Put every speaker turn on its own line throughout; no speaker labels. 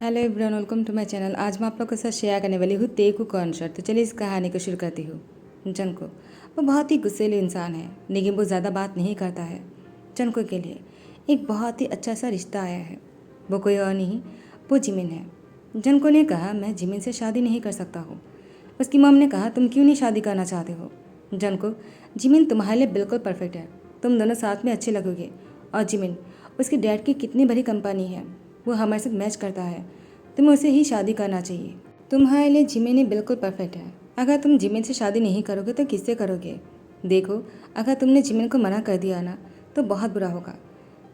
Hello everyone, welcome to my channel. आज मैं आप लोग के साथ शेयर करने वाली हूँ तेकू कॉन्सर्ट। तो चलिए इस कहानी को शुरू करती हूँ। जनको वो बहुत ही गुस्सैलू इंसान है, लेकिन वो ज़्यादा बात नहीं करता है। जनको के लिए एक बहुत ही अच्छा सा रिश्ता आया है। वो कोई और नहीं, वो जिमिन है। जनको ने कहा, मैं जिमिन से शादी नहीं कर सकता हूँ। उसकी मॉम ने कहा, तुम क्यों नहीं शादी करना चाहते हो? जनको, जिमिन तुम्हारे लिए बिल्कुल परफेक्ट है, तुम दोनों साथ में अच्छे लगोगे। और जिमिन, उसके डैड की कितनी बड़ी कंपनी है, वो हमारे साथ मैच करता है, तुम्हें उसे ही शादी करना चाहिए। तुम्हारे लिए जिमिन ही बिल्कुल परफेक्ट है। अगर तुम जिमिन से शादी नहीं करोगे तो किससे करोगे? देखो, अगर तुमने जिमिन को मना कर दिया ना तो बहुत बुरा होगा,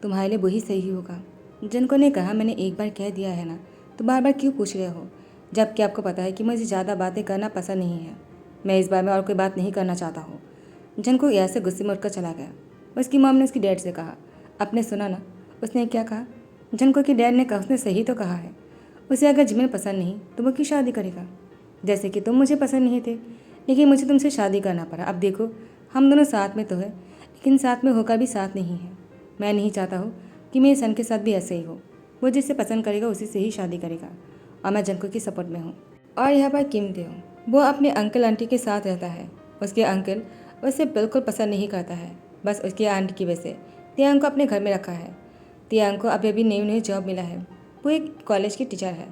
तुम्हारे लिए वही सही होगा। जिनको ने कहा, मैंने एक बार कह दिया है ना, तो बार बार क्यों पूछ रहे हो, जबकि आपको पता है कि मुझे ज़्यादा बातें करना पसंद नहीं है। मैं इस बार में और कोई बात नहीं करना चाहता हूँ। जिनको ऐसे गुस्से में उठकर चला गया। उसकी मॉम ने उसकी डैड से कहा, आपने सुना ना उसने क्या कहा? जिनको की डैड ने कहा, उसने सही तो कहा है। उसे अगर जिमिन पसंद नहीं तो वो क्यों शादी करेगा? जैसे कि तुम मुझे पसंद नहीं थे, लेकिन मुझे तुमसे शादी करना पड़ा। अब देखो, हम दोनों साथ में तो है, लेकिन साथ में होकर भी साथ नहीं है। मैं नहीं चाहता हूँ कि मेरे सन के साथ भी ऐसे ही हो। वो जिससे पसंद करेगा उसी से ही शादी करेगा, और मैं जनको की सपोर्ट में हूँ। और यहाँ पर किम देओ, वो अपने अंकल आंटी के साथ रहता है। उसके अंकल उसे बिल्कुल पसंद नहीं करता है, बस उसकी आंटी की वजह से तियांग को अपने घर में रखा है। तियांग को अभी अभी नई नई जॉब मिला है, वो एक कॉलेज की टीचर है।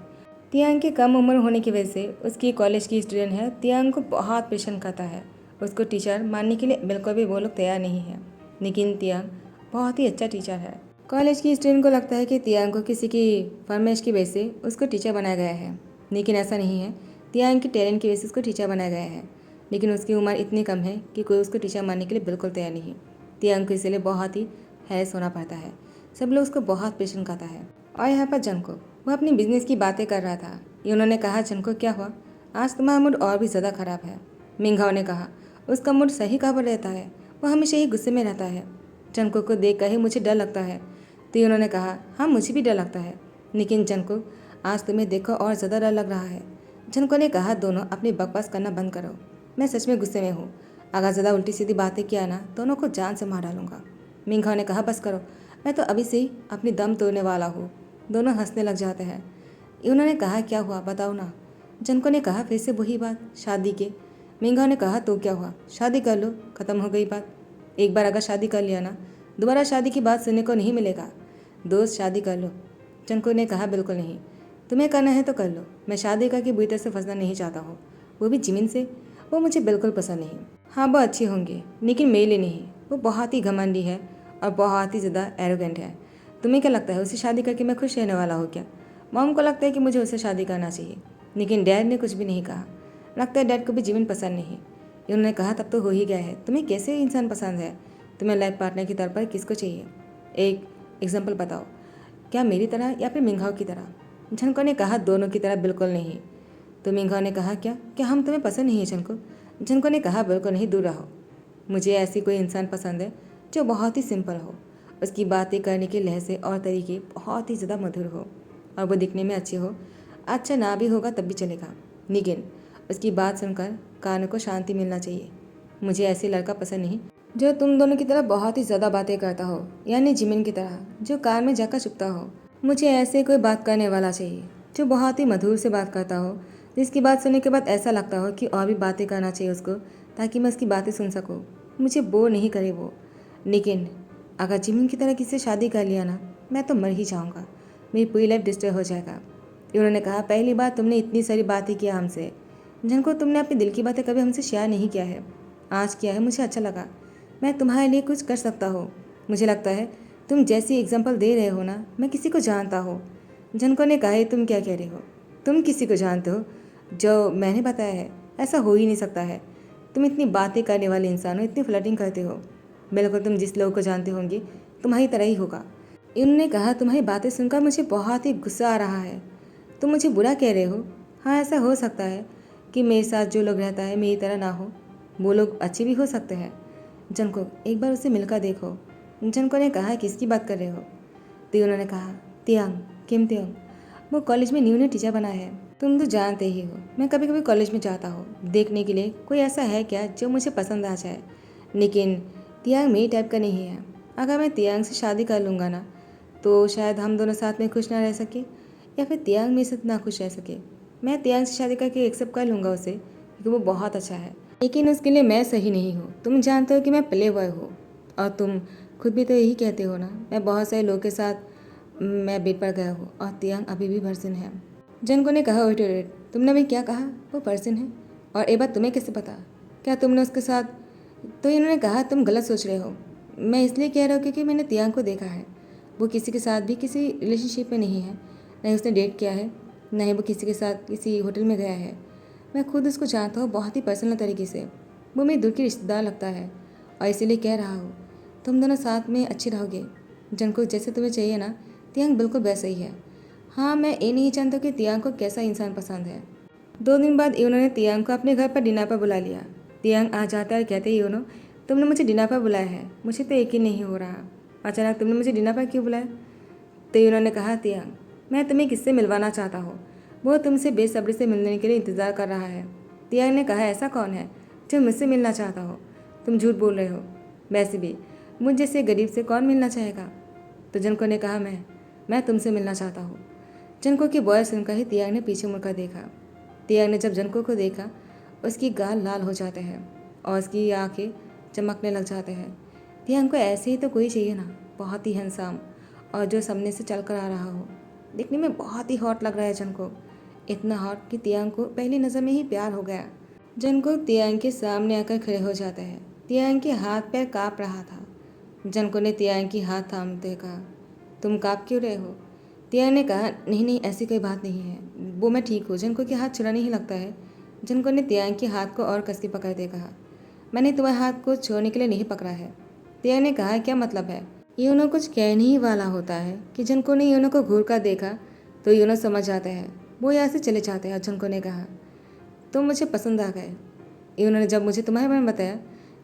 तियांग की कम उम्र होने की वजह से उसकी कॉलेज की स्टूडेंट है, तियांग को बहुत परेशान करता है। उसको टीचर मानने के लिए बिल्कुल भी वो लोग तैयार नहीं है, लेकिन तियांग बहुत ही अच्छा टीचर है। कॉलेज की स्टूडेंट को लगता है कि तियांग को किसी की फरमाइश की वजह से उसको टीचर बनाया गया है, लेकिन ऐसा नहीं है। तियांग के टैलेंट की वजह से उसको टीचर बनाया गया है, लेकिन उसकी उम्र इतनी कम है कि कोई उसको टीचर मानने के लिए बिल्कुल तैयार नहीं। तियांग को इसलिए बहुत ही हैस होना पड़ता है, सब लोग उसको बहुत परेशान करता है। और यहाँ पर जनको, वो अपनी बिजनेस की बातें कर रहा था। ये उन्होंने कहा, जनको क्या हुआ, आज तुम्हारा मूड और भी ज़्यादा खराब है। मिंघाओ ने कहा, उसका मूड सही कहाँ रहता है, वो हमेशा ही गुस्से में रहता है। जनको को देख कर ही मुझे डर लगता है। तो ये उन्होंने कहा, हाँ मुझे भी डर लगता है, लेकिन जनको आज तुम्हें देखो और ज़्यादा डर लग रहा है। जनको ने कहा, दोनों अपनी बकवास करना बंद करो, मैं सच में गुस्से में हूँ। अगर ज़्यादा उल्टी सीधी बातें किया ना, दोनों को जान से मार डालूंगा। मिंघाओ ने कहा, बस करो, मैं तो अभी से ही अपनी दम तोड़ने वाला हूँ। दोनों हंसने लग जाते हैं। उन्होंने कहा, क्या हुआ बताओ ना। जनको ने कहा, फिर से वही बात, शादी के। मिंघाओ ने कहा, तो क्या हुआ, शादी कर लो, ख़त्म हो गई बात। एक बार अगर शादी कर लिया ना, दोबारा शादी की बात सुनने को नहीं मिलेगा। दोस्त, शादी कर लो। जनको ने कहा, बिल्कुल नहीं, तुम्हें करना है तो कर लो, मैं शादी करके बुरी तरह से फंसना नहीं चाहता हूँ, वो भी जिमिन से। वो मुझे बिल्कुल पसंद नहीं। हाँ वो अच्छे होंगे, लेकिन मेरे लिए नहीं। वो बहुत ही घमंडी है और बहुत ही ज़्यादा एरोगेंट है। तुम्हें क्या लगता है, उससे शादी करके मैं खुश रहने वाला हूँ क्या? मॉम को लगता है कि मुझे उससे शादी करना चाहिए, लेकिन डैड ने कुछ भी नहीं कहा। लगता है डैड को भी जिमिन पसंद नहीं। उन्होंने कहा, तब तो हो ही गया है, तुम्हें कैसे इंसान पसंद है? तुम्हें लाइफ पार्टनर की तौर पर किसको चाहिए? एक एग्जाम्पल बताओ, क्या मेरी तरह या फिर मिंघाओ की तरह? झनको ने कहा, दोनों की तरह बिल्कुल नहीं। तो मिंघाओ ने कहा, क्या क्या हम तुम्हें पसंद नहीं है झनको? झनको ने कहा, बिल्कुल नहीं, दूर रहो। मुझे ऐसी कोई इंसान पसंद है जो बहुत ही सिंपल हो, उसकी बातें करने के लहजे और तरीके बहुत ही ज़्यादा मधुर हो, और वो दिखने में अच्छे हो। अच्छा ना भी होगा तब भी चलेगा, लेकिन उसकी बात सुनकर कानों को शांति मिलना चाहिए। मुझे ऐसे लड़का पसंद नहीं जो तुम दोनों की तरह बहुत ही ज़्यादा बातें करता हो, यानी जिमिन की तरह जो कार में जाकर छुपता हो। मुझे ऐसे कोई बात करने वाला चाहिए जो बहुत ही मधुर से बात करता हो, जिसकी बात सुनने के बाद ऐसा लगता हो कि और भी बातें करना चाहिए उसको, ताकि मैं उसकी बातें सुन सकूँ, मुझे बोर नहीं करे वो। लेकिन अगर जिमिन की तरह किसी से शादी कर लिया ना, मैं तो मर ही जाऊँगा, मेरी पूरी लाइफ डिस्टर्ब हो जाएगा। उन्होंने कहा, पहली बार तुमने इतनी सारी बातें किया हमसे, जिनको तुमने अपने दिल की बातें कभी हमसे शेयर नहीं किया है, आज किया है, मुझे अच्छा लगा। मैं तुम्हारे लिए कुछ कर सकता हूँ। मुझे लगता है तुम जैसी एग्जाम्पल दे रहे हो ना, मैं किसी को जानता हूँ। जिनको ने कहा, तुम क्या कह रहे हो? तुम किसी को जानते हो जो मैंने बताया है? ऐसा हो ही नहीं सकता है। तुम इतनी बातें करने वाले इंसान हो, इतनी फ्लर्टिंग करते हो, बिल्कुल तुम जिस लोगों को जानते होंगे तुम्हारी तरह ही होगा। इन्होंने कहा, तुम्हारी बातें सुनकर मुझे बहुत ही गुस्सा आ रहा है, तुम मुझे बुरा कह रहे हो। हाँ ऐसा हो सकता है कि मेरे साथ जो लोग रहता है मेरी तरह ना हो, वो लोग अच्छे भी हो सकते हैं। जनको, एक बार उसे मिलकर देखो। जनको ने कहा, किसकी बात कर रहे हो? तो उन्होंने कहा, तियांग, किम तियांग, वो कॉलेज में न्यू टीचर बना है। तुम तो जानते ही हो मैं कभी कभी कॉलेज में जाता हूँ देखने के लिए कोई ऐसा है क्या जो मुझे पसंद आ जाए, लेकिन तियांग मेरी टाइप का नहीं है। अगर मैं तियांग से शादी कर लूँगा ना, तो शायद हम दोनों साथ में खुश ना रह सके। या फिर तियांग मेरे साथ नाखुश रह सके। मैं तियांग से शादी करके एक्सेप्ट कर लूँगा उसे, क्योंकि वो बहुत अच्छा है, लेकिन उसके लिए मैं सही नहीं हूँ। तुम जानते हो कि मैं प्ले बॉय हूँ, और तुम खुद भी तो यही कहते हो ना। मैं बहुत सारे लोगों के साथ मैं बेड पर गया हूँ, और तियांग अभी भी वर्जिन है। जनको ने कहा, वेट, तुमने अभी क्या कहा? वो पर्सन है? और ये बात तुम्हें कैसे पता? क्या तुमने उसके साथ? तो इन्होंने कहा, तुम गलत सोच रहे हो। मैं इसलिए कह रहा हूँ क्योंकि मैंने तियांग को देखा है। वो किसी के साथ भी किसी रिलेशनशिप में नहीं है, न ही उसने डेट किया है, न ही वो किसी के साथ किसी होटल में गया है। मैं खुद उसको जानता हूँ बहुत ही पर्सनल तरीके से। वो मेरी दूर की रिश्तेदार लगता है, और इसीलिए कह रहा हूँ तुम दोनों साथ में अच्छे रहोगे। जनको जैसे तुम्हें चाहिए ना, तियांग बिल्कुल वैसा ही है। हाँ, मैं ये नहीं जानता कि तियांग को कैसा इंसान पसंद है। 2 दिन बाद यूनो ने तियांग को अपने घर पर डिनर पर बुला लिया। तियांग आ जाता है और कहते, यूनो तुमने मुझे डिनर पर बुलाया है, मुझे तो यकीन नहीं हो रहा। अचानक तुमने मुझे डिनर पर क्यों बुलाया? तो यूनो ने कहा, तियांग मैं तुम्हें किससे मिलवाना चाहता हूँ, वो तुमसे बेसब्री से मिलने के लिए इंतज़ार कर रहा है। तियांग ने कहा, ऐसा कौन है जो मुझसे मिलना चाहता हो? तुम झूठ बोल रहे हो। वैसे भी मुझ जैसे गरीब से कौन मिलना चाहेगा? तो जनको ने कहा, मैं तुमसे मिलना चाहता हूँ। जनको की बॉय सुनकर ही तियांग ने पीछे मुड़कर देखा। तियांग ने जब जनको को देखा, उसकी गाल लाल हो जाते हैं और उसकी आंखें चमकने लग जाते हैं। तियांग को ऐसे ही तो कोई चाहिए ना, बहुत ही हैंडसम, और जो सामने से चल कर आ रहा हो। दिखने में बहुत ही हॉट लग रहा है जनको, इतना हॉट कि तियांग को पहली नज़र में ही प्यार हो गया। जनको तियांग के सामने आकर खड़े हो जाते हैं। तियांग के हाथ पैर काँप रहा था। जनको ने तियांग की हाथ थामते कहा, तुम काँप क्यों रहे हो? तियांग ने कहा, नहीं ऐसी कोई बात नहीं है, वो मैं ठीक हूँ। जनको के हाथ छुरा नहीं लगता है। जनको ने तियांग के हाथ को और कस के पकड़ते कहा, मैंने तुम्हारे हाथ को छोड़ने के लिए नहीं पकड़ा है। तियांग ने कहा, क्या मतलब है? यूनो कुछ कहने ही वाला होता है कि जनको ने यूनो को घूर कर देखा तो यूनो समझ जाते हैं। वो यहाँ से चले जाते हैं। जनको ने कहा, तुम मुझे पसंद आ गए। यूनो ने जब मुझे तुम्हारे बारे में बताया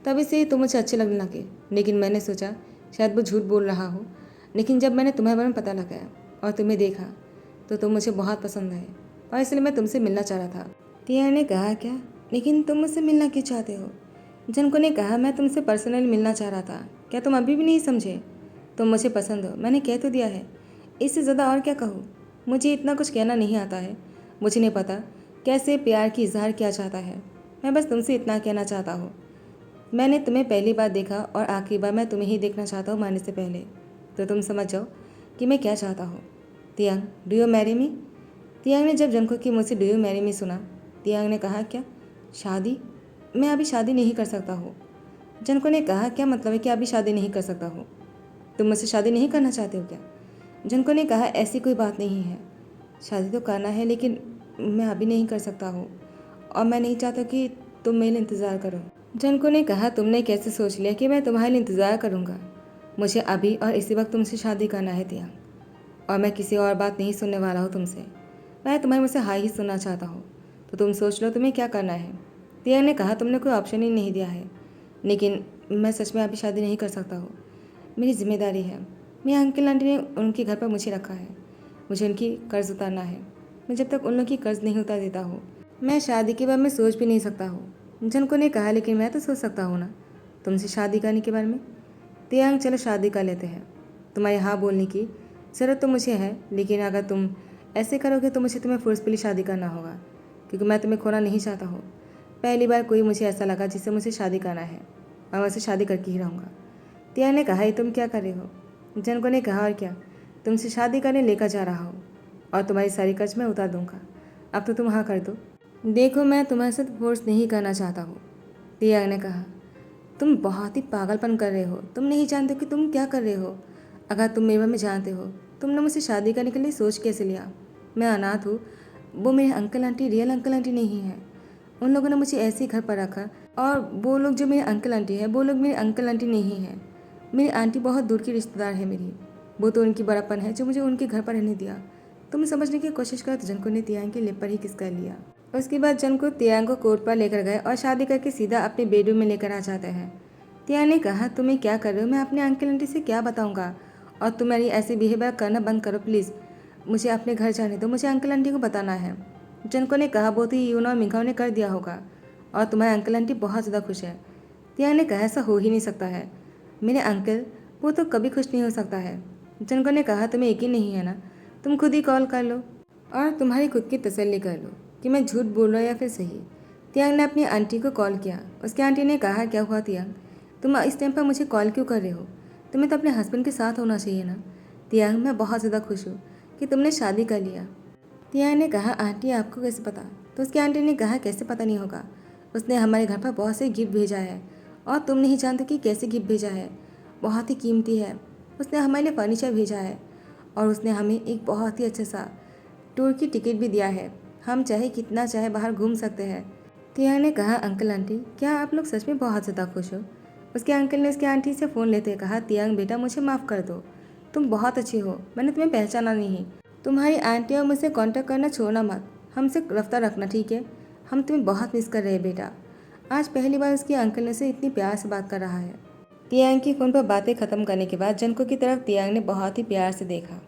तभी से ही तुम मुझे अच्छे लगने लगे, लेकिन मैंने सोचा शायद वो झूठ बोल रहा हो। लेकिन जब मैंने तुम्हारे बारे में पता लगाया और तुम्हें देखा तो तुम मुझे बहुत पसंद आए, और इसलिए मैं तुमसे मिलना चाह रहा था। तियांग ने कहा, क्या? लेकिन तुम मुझसे मिलना क्यों चाहते हो? जनको ने कहा, मैं तुमसे पर्सनली मिलना चाह रहा था। क्या तुम अभी भी नहीं समझे? तुम मुझे पसंद हो, मैंने कह तो दिया है। इससे ज़्यादा और क्या कहूँ? मुझे इतना कुछ कहना नहीं आता है। मुझे नहीं पता कैसे प्यार की इजहार किया जाता है। मैं बस तुमसे इतना कहना चाहता हूँ, मैंने तुम्हें पहली बार देखा और आखिरी बार मैं तुम्हें ही देखना चाहता हूँ मरने से पहले। तो तुम समझ जाओ कि मैं क्या चाहता हूँ। तियांग, डू यू मैरी मी? तियांग ने जब जनको की मुझसे डू यू मैरी मी सुना, तियांग ने कहा, क्या शादी? मैं अभी शादी नहीं कर सकता हूँ। जनको ने कहा, क्या मतलब है कि अभी शादी नहीं कर सकता हूँ? तुम मुझसे शादी नहीं करना चाहते हो क्या? जनको ने कहा, ऐसी कोई बात नहीं है, शादी तो करना है, लेकिन मैं अभी नहीं कर सकता हूँ, और मैं नहीं चाहता कि तुम मेरे लिए इंतज़ार करो। जनको ने कहा, तुमने कैसे सोच लिया कि मैं तुम्हारे लिए इंतज़ार करूँगा? मुझे अभी और इसी वक्त तुमसे शादी करना है तियांग, और मैं किसी और बात नहीं सुनने वाला हूँ तुमसे। मैं तुम्हारे मुझसे हाई ही सुनना चाहता हूँ, तो तुम सोच लो तुम्हें क्या करना है। तियांग ने कहा, तुमने कोई ऑप्शन ही नहीं दिया है, लेकिन मैं सच में अभी शादी नहीं कर सकता हूँ। मेरी जिम्मेदारी है। मेरे अंकल आंटी ने उनके घर पर मुझे रखा है, मुझे उनकी कर्ज उतारना है। मैं जब तक उन लोगों की कर्ज नहीं उतार देता हूँ, मैं शादी के बारे में सोच भी नहीं सकता हूँ। जनको ने कहा, लेकिन मैं तो सोच सकता हूँ ना तुमसे शादी करने के बारे में। तियांग, चलो शादी कर लेते हैं। तुम्हारे हाँ बोलने की ज़रूरत तो मुझे है, लेकिन अगर तुम ऐसे करोगे तो मुझे तुम्हें फोर्सफुली शादी करना होगा, क्योंकि मैं तुम्हें खोना नहीं चाहता हूँ। पहली बार कोई मुझे ऐसा लगा जिससे मुझे शादी करना है, और मैं उसे शादी करके ही रहूँगा। तियांग ने कहा, ये तुम क्या कर रहे हो? जनको ने कहा, और क्या, तुमसे शादी करने लेकर जा रहा हूँ, और तुम्हारी सारी कर्ज मैं उतार दूंगा। अब तो तुम हाँ कर दो। देखो, मैं तुम्हारे साथ फोर्स नहीं करना चाहता हूँ। तियांग ने कहा, तुम बहुत ही पागलपन कर रहे हो। तुम नहीं जानते कि तुम क्या कर रहे हो। अगर तुम मेरे बारे में जानते हो, तुमने मुझसे शादी करने के लिए सोच कैसे लिया? मैं अनाथ हूँ, वो मेरे uncle aunty real uncle aunty नहीं है। उन लोगों ने मुझे ऐसे ही घर पर रखा, और वो लोग जो मेरे अंकल आंटी है, वो लोग मेरे अंकल आंटी नहीं है। मेरी आंटी बहुत दूर की रिश्तेदार है मेरी। वो तो उनकी बड़ापन है जो मुझे उनके घर पर रहने दिया। तुम समझने की कोशिश करो। तो जनको ने तियांग के लिप पर ही किस कर लिया। उसके बाद जनको तियांग को कोर्ट पर लेकर गए और शादी करके सीधा अपने बेडरूम में लेकर आ जाते हैं। तियांग ने कहा, तुम्हें क्या कर रहे हो? मैं अपने अंकल आंटी से क्या बताऊंगा? और तुम्हारी ऐसे बिहेवियर करना बंद करो प्लीज़। मुझे अपने घर जाने दो, मुझे अंकल आंटी को बताना है। जनको ने कहा, वो तो यूनो और मिंगाओ ने कर दिया होगा, और तुम्हारे अंकल आंटी बहुत ज़्यादा खुश है। तियांग ने कहा, ऐसा हो ही नहीं सकता है। मेरे अंकल, वो तो कभी खुश नहीं हो सकता है। जनको ने कहा, तुम्हें यकीन नहीं है ना? तुम खुद ही कॉल कर लो। और तुम्हारी खुद की तसल्ली कर लो कि मैं झूठ बोल रहा या फिर सही। तियांग ने अपनी आंटी को कॉल किया। उसकी आंटी ने कहा, क्या हुआ तियांग, तुम इस टाइम पर मुझे कॉल क्यों कर रहे हो? तुम्हें तो अपने हस्बैंड के साथ होना चाहिए ना। तियांग, मैं बहुत ज़्यादा खुश हूँ कि तुमने शादी कर लिया। तियांग ने कहा, आंटी आपको कैसे पता? तो उसकी आंटी ने कहा, कैसे पता नहीं होगा, उसने हमारे घर पर बहुत से गिफ्ट भेजा है और तुम नहीं जानते कि कैसे गिफ्ट भेजा है, बहुत ही कीमती है। उसने हमारे लिए फर्नीचर भेजा है और उसने हमें एक बहुत ही अच्छा सा टूर की टिकट भी दिया है। हम चाहे कितना चाहे बाहर घूम सकते हैं। तियांग ने कहा, अंकल आंटी क्या आप लोग सच में बहुत ज़्यादा खुश हो? उसके अंकल ने उसकी आंटी से फ़ोन लेते कहा, तियांग बेटा मुझे माफ़ कर दो, तुम बहुत अच्छी हो, मैंने तुम्हें पहचाना नहीं। तुम्हारी आंटी और मुझसे कांटेक्ट करना छोड़ना मत, हमसे रफ्तार रखना, ठीक है? हम तुम्हें बहुत मिस कर रहे हैं बेटा। आज पहली बार उसके अंकल ने से इतनी प्यार से बात कर रहा है। तियांग की फ़ोन पर बातें ख़त्म करने के बाद जनको की तरफ तियांग ने बहुत ही प्यार से देखा।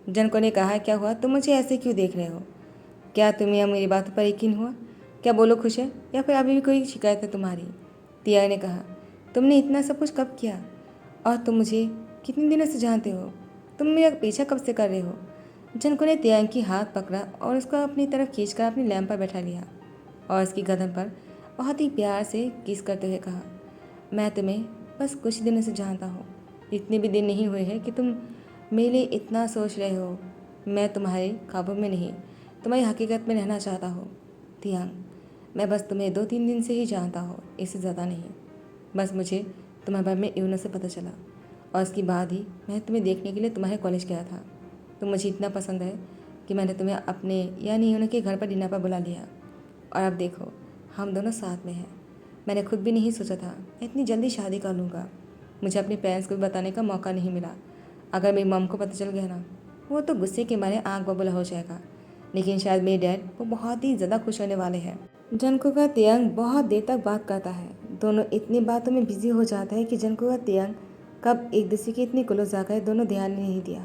जनको ने कहा, क्या हुआ, तुम मुझे ऐसे क्यों देख रहे हो? क्या तुम्हें अब मेरी बातों पर यकीन हुआ? क्या बोलो खुश है या फिर अभी भी कोई शिकायत है तुम्हारी? तियांग ने कहा, तुमने इतना सब कुछ कब किया और तुम मुझे कितने दिनों से जानते हो? तुम मेरा पीछा कब से कर रहे हो? जनको ने तियांग की हाथ पकड़ा और उसको अपनी तरफ खींचकर अपनी लैंप पर बैठा लिया और उसकी गर्दन पर बहुत ही प्यार से किस करते हुए कहा, मैं तुम्हें बस कुछ दिनों से जानता हूँ, इतने भी दिन नहीं हुए हैं कि तुम मेरे लिए इतना सोच रहे हो। मैं तुम्हारे ख्वाबों में नहीं, तुम्हारी हकीकत में रहना चाहता हूँ। तियांग, मैं बस तुम्हें 2-3 दिन से ही जानता हूँ, इससे ज़्यादा नहीं। बस मुझे तुम्हारे बारे में यूनो से पता चला और उसके बाद ही मैं तुम्हें देखने के लिए तुम्हारे कॉलेज गया था। तुम मुझे इतना पसंद है कि मैंने तुम्हें अपने यानी यूनो के घर पर डिनर पर बुला लिया और अब देखो हम दोनों साथ में हैं। मैंने खुद भी नहीं सोचा था मैं इतनी जल्दी शादी कर लूँगा। मुझे अपने पेरेंट्स को भी बताने का मौका नहीं मिला। अगर मेरी मम को पता चल गया ना, वो तो गुस्से के मारे आँख बबूला हो जाएगा। लेकिन शायद मेरे डैड वो बहुत ही ज़्यादा खुश होने वाले हैं। जनको का तियांग बहुत देर तक बात करता है। दोनों इतनी बातों में बिजी हो जाता है कि जनको का तियांग कब एक दूसरे के इतने क्लोज आ गए दोनों ध्यान नहीं दिया।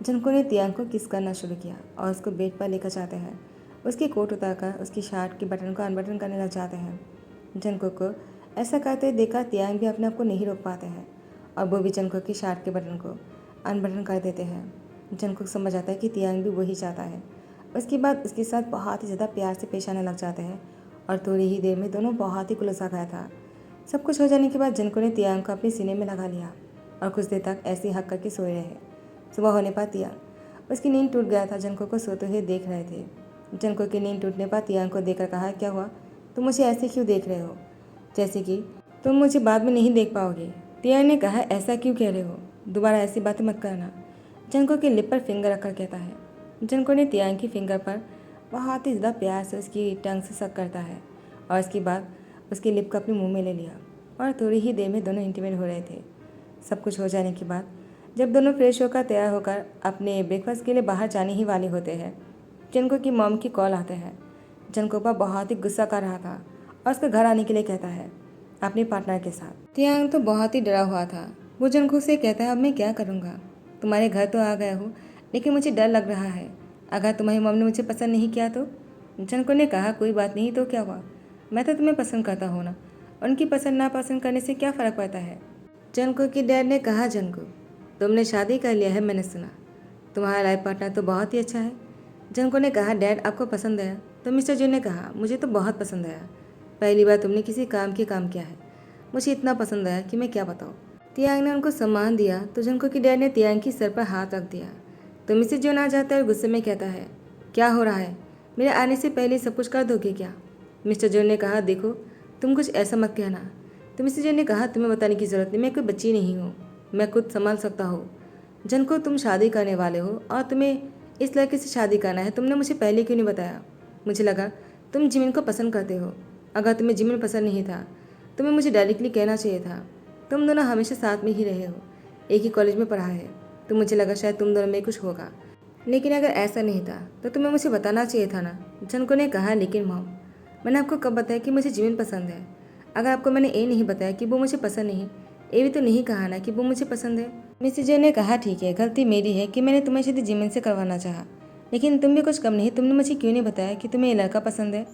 जनको ने तियांग को किस करना शुरू किया और उसको बेड पर लेकर जाते हैं। उसकी कोट उतारकर उसकी शर्ट के बटन को अनबटन करने लग जाते हैं। जनको को ऐसा करते देखा तियांग भी अपने आप को नहीं रोक पाते हैं और वो भी जनको की शर्ट के बटन को अनबटन कर देते हैं। जनको समझ आता है कि तियांग भी वही चाहता है। उसके बाद उसके साथ बहुत ही ज़्यादा प्यार से पेश आने लग जाते हैं और थोड़ी ही देर में दोनों बहुत ही खुलसा गया था। सब कुछ हो जाने के बाद जनको ने तियांग को अपने सीने में लगा लिया और कुछ देर तक ऐसे ही हक करके सोए रहे। सुबह होने पर तियांग उसकी नींद टूट गया था, जनको को सोते हुए देख रहे थे। जनको की नींद टूटने पर तियांग को देखकर कहा, क्या हुआ, तुम मुझे ऐसे क्यों देख रहे हो, जैसे कि तुम मुझे बाद में नहीं देख पाओगे? तियांग ने कहा, ऐसा क्यों कह रहे हो, दोबारा ऐसी बातें मत करना। जनको के लिप पर फिंगर रखकर कहता है। जनको ने तियांग की फिंगर पर बहुत ही ज़्यादा प्यार से उसकी टंग से सक करता है और उसके बाद उसकी लिप को अपने मुंह में ले लिया और थोड़ी ही देर में दोनों इंटीमेट हो रहे थे। सब कुछ हो जाने के बाद जब दोनों फ्रेश होकर तैयार होकर अपने ब्रेकफास्ट के लिए बाहर जाने ही वाले होते हैं, जनको की मॉम की कॉल आते हैं। जनको पर बहुत ही गुस्सा कर रहा था और उसके घर आने के लिए कहता है अपने पार्टनर के साथ। तियांग तो बहुत ही डरा हुआ था। वो जनको से कहता है, अब मैं क्या करूँगा, तुम्हारे घर तो आ गया हूँ लेकिन मुझे डर लग रहा है, अगर तुम्हारी मॉम ने मुझे पसंद नहीं किया तो? जनको ने कहा, कोई बात नहीं तो क्या हुआ, मैं तो तुम्हें पसंद करता हूँ ना, उनकी पसंद नापसंद करने से क्या फ़र्क पड़ता है? जनको की डैड ने कहा, जनको तुमने शादी कर लिया है, मैंने सुना, तुम्हारा लाइफ पार्टनर तो बहुत ही अच्छा है। जनको ने कहा, डैड आपको पसंद आया? तो मिस्टर जू ने कहा, मुझे तो बहुत पसंद आया, पहली बार तुमने किसी काम किया है, मुझे इतना पसंद आया कि मैं क्या बताऊँ। तियांग ने उनको सम्मान दिया तो जनको की डैड ने तियांग की सर पर हाथ रख दिया। तो मिस्टर जॉन आ जाता है और गुस्से में कहता है, क्या हो रहा है, मेरे आने से पहले सब कुछ कर दोगे क्या? मिस्टर जॉन ने कहा, देखो तुम कुछ ऐसा मत कहना। तो मिस्टर जॉन ने कहा, तुम्हें बताने की ज़रूरत नहीं, मैं कोई बच्ची नहीं हूँ, मैं खुद संभाल सकता हूँ। जनको तुम शादी करने वाले हो और तुम्हें इस लड़के से शादी करना है, तुमने मुझे पहले क्यों नहीं बताया? मुझे लगा तुम जिमिन को पसंद करते हो। अगर तुम्हें जिमिन पसंद नहीं था तुम्हें मुझे डायरेक्टली कहना चाहिए था। तुम दोनों हमेशा साथ में ही रहे हो, एक ही कॉलेज में पढ़ा है, तो मुझे लगा शायद तुम दोनों में कुछ होगा, लेकिन अगर ऐसा नहीं था तो तुम्हें मुझे बताना चाहिए था ना। जनको ने कहा, लेकिन मॉम मैंने आपको कब बताया कि मुझे जिमिन पसंद है? अगर आपको मैंने ये नहीं बताया कि वो मुझे पसंद नहीं, ये भी तो नहीं कहा ना कि वो मुझे पसंद है। मिस्टर जे ने कहा, ठीक है गलती मेरी है कि मैंने तुम्हें शायद जिमिन से करवाना चाहा, लेकिन तुम भी कुछ कम नहीं, तुमने मुझे क्यों नहीं बताया कि तुम्हें ये लड़का पसंद है?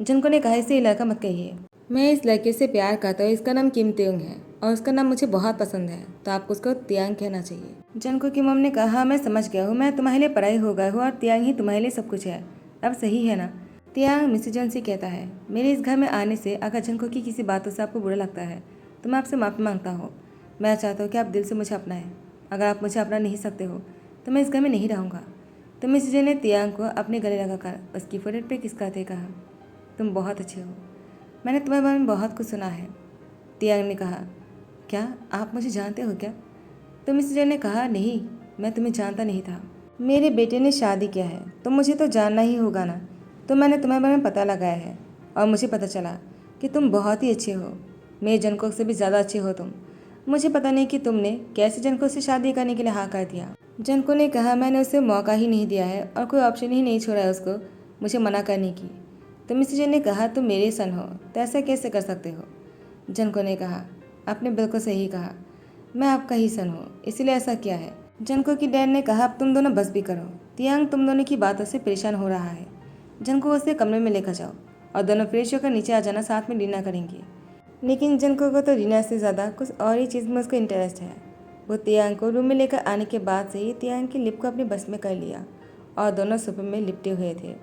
जनको ने कहा, इसे ये लड़का मत कहिए, मैं इस लड़के से प्यार करता हूँ, इसका नाम किम तेउंग है। और उसका नाम मुझे बहुत पसंद है, तो आपको उसको तियांग कहना चाहिए। जनको की मम ने कहा, हाँ मैं समझ गया हूँ, मैं तुम्हारे लिए पढ़ाई हो गया हूँ और तियांग ही तुम्हारे लिए सब कुछ है। अब सही है ना? तियांग मिस्टर जन से कहता है, मेरे इस घर में आने से अगर जनको की किसी बातों से आपको बुरा लगता है तो मैं आपसे माफ़ी मांगता हूँ। मैं चाहता हूँ कि आप दिल से मुझे अपनाएं। अगर आप मुझे अपना नहीं सकते हो तो मैं इस घर में नहीं रहूँगा। तो मिस्टर जन ने तियांग को अपने गले लगाकर उसकी फोrehead पे किस करते कहा, तुम बहुत अच्छे हो, मैंने तुम्हारे बारे में बहुत कुछ सुना है। तियांग ने कहा, क्या आप मुझे जानते हो क्या? तो मिस्टर जन ने कहा, नहीं, मैं तुम्हें जानता नहीं था। मेरे बेटे ने शादी किया है तो मुझे तो जानना ही होगा ना। तो मैंने तुम्हारे बारे में पता लगाया है और मुझे पता चला कि तुम बहुत ही अच्छे हो। मेरे जनकों से भी ज़्यादा अच्छे हो तुम। मुझे पता नहीं कि तुमने कैसे जनकों से शादी करने के लिए हाँ कर दिया। जनकों ने कहा, मैंने उसे मौका ही नहीं दिया है और कोई ऑप्शन ही नहीं छोड़ा है उसको मुझे मना करने की। तो मिस्टर जन ने कहा, तुम मेरे सन हो तो ऐसा कैसे कर सकते हो? जनकों ने कहा, आपने बिल्कुल सही कहा, मैं आपका ही सन हूँ इसलिए ऐसा किया है। जनको की डैड ने कहा, अब तुम दोनों बस भी करो, तियांग तुम दोनों की बातों से परेशान हो रहा है। जनको उसे कमरे में लेकर जाओ और दोनों फ्रेश होकर नीचे आ जाना, साथ में डिनर करेंगे। लेकिन जनको को तो डिनर से ज़्यादा कुछ और ही चीज़ में उसको इंटरेस्ट है। वो तियांग को रूम में लेकर आने के बाद से ही तियांग की लिप को अपने बस में कर लिया और दोनों सोफे में लिपटे हुए थे।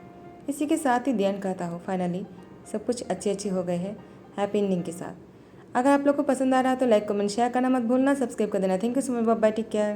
इसी के साथ ही ध्यान करता हूँ फाइनली सब कुछ अच्छे हो गए हैं हैप्पी एंडिंग के साथ। अगर आप लोग को पसंद आ रहा है तो लाइक कमेंट शेयर करना मत भूलना, सब्सक्राइब कर देना। Thank you so much, bye, take care.